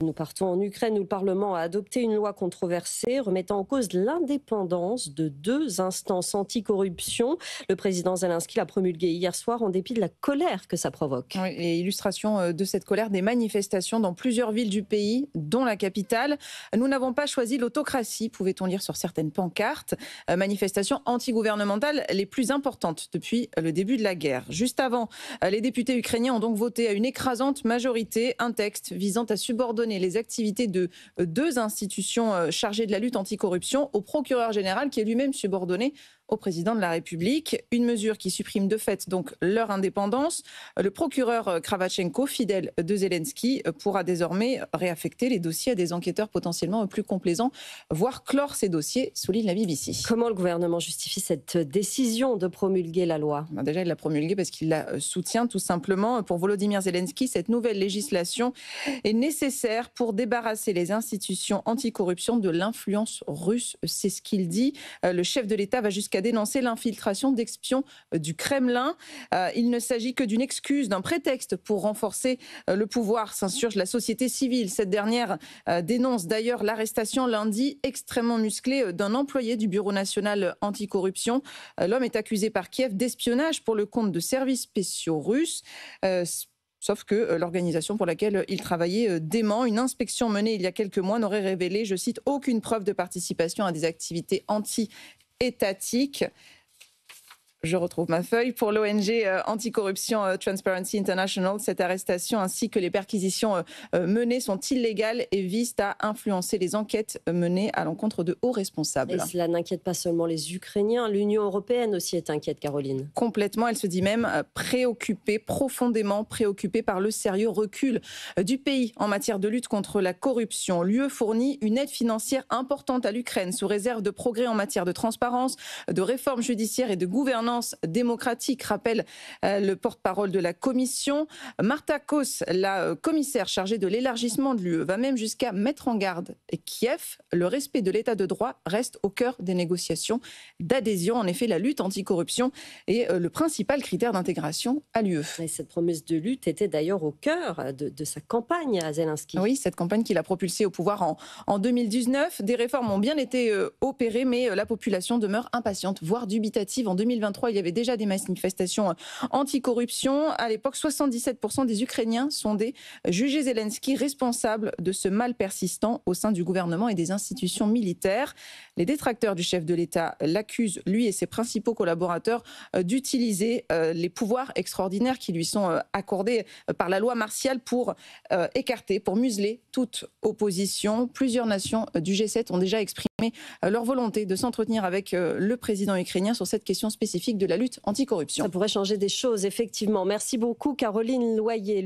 Nous partons en Ukraine où le Parlement a adopté une loi controversée remettant en cause l'indépendance de deux instances anticorruption. Le président Zelensky l'a promulguée hier soir en dépit de la colère que ça provoque. Oui, et illustration de cette colère, des manifestations dans plusieurs villes du pays, dont la capitale. Nous n'avons pas choisi l'autocratie, pouvait-on lire sur certaines pancartes. Manifestations antigouvernementales les plus importantes depuis le début de la guerre. Juste avant, les députés ukrainiens ont donc voté à une écrasante majorité un texte visant à subordonner les activités de deux institutions chargées de la lutte anticorruption au procureur général qui est lui-même subordonné au président de la République. Une mesure qui supprime de fait donc leur indépendance. Le procureur Kravchenko, fidèle de Zelensky, pourra désormais réaffecter les dossiers à des enquêteurs potentiellement plus complaisants, voire clore ces dossiers, souligne la BBC. Comment le gouvernement justifie cette décision de promulguer la loi ? Déjà, il l'a promulguée parce qu'il la soutient tout simplement. Pour Volodymyr Zelensky, cette nouvelle législation est nécessaire pour débarrasser les institutions anticorruption de l'influence russe. C'est ce qu'il dit. Le chef de l'État va jusqu'à dénoncer l'infiltration d'espions du Kremlin. Il ne s'agit que d'une excuse, d'un prétexte pour renforcer le pouvoir, s'insurge la société civile. Cette dernière dénonce d'ailleurs l'arrestation lundi extrêmement musclée d'un employé du Bureau national anticorruption. L'homme est accusé par Kiev d'espionnage pour le compte de services spéciaux russes. Sauf que l'organisation pour laquelle il travaillait dément. Une inspection menée il y a quelques mois n'aurait révélé, je cite, aucune preuve de participation à des activités anti-étatiques. Je retrouve ma feuille. Pour l'ONG anticorruption Transparency International, cette arrestation ainsi que les perquisitions menées sont illégales et visent à influencer les enquêtes menées à l'encontre de hauts responsables. Et cela n'inquiète pas seulement les Ukrainiens, l'Union européenne aussi est inquiète, Caroline. Complètement, elle se dit même préoccupée, profondément préoccupée par le sérieux recul du pays en matière de lutte contre la corruption. L'UE fournit une aide financière importante à l'Ukraine sous réserve de progrès en matière de transparence, de réforme judiciaire et de gouvernance démocratique, rappelle le porte-parole de la Commission. Marta Kos, la commissaire chargée de l'élargissement de l'UE, va même jusqu'à mettre en garde Kiev. Le respect de l'état de droit reste au cœur des négociations d'adhésion. En effet, la lutte anticorruption est le principal critère d'intégration à l'UE. Et cette promesse de lutte était d'ailleurs au cœur de sa campagne à Zelensky. Oui, cette campagne qu'il a propulsée au pouvoir en 2019. Des réformes ont bien été opérées, mais la population demeure impatiente, voire dubitative. En 2023, il y avait déjà des manifestations anticorruption. À l'époque, 77% des Ukrainiens sondés jugeaient Zelensky responsable de ce mal persistant au sein du gouvernement et des institutions militaires. Les détracteurs du chef de l'État l'accusent, lui et ses principaux collaborateurs, d'utiliser les pouvoirs extraordinaires qui lui sont accordés par la loi martiale pour écarter, pour museler toute opposition. Plusieurs nations du G7 ont déjà exprimé leur volonté de s'entretenir avec le président ukrainien sur cette question spécifique de la lutte anticorruption. Ça pourrait changer des choses, effectivement. Merci beaucoup, Caroline Loyer.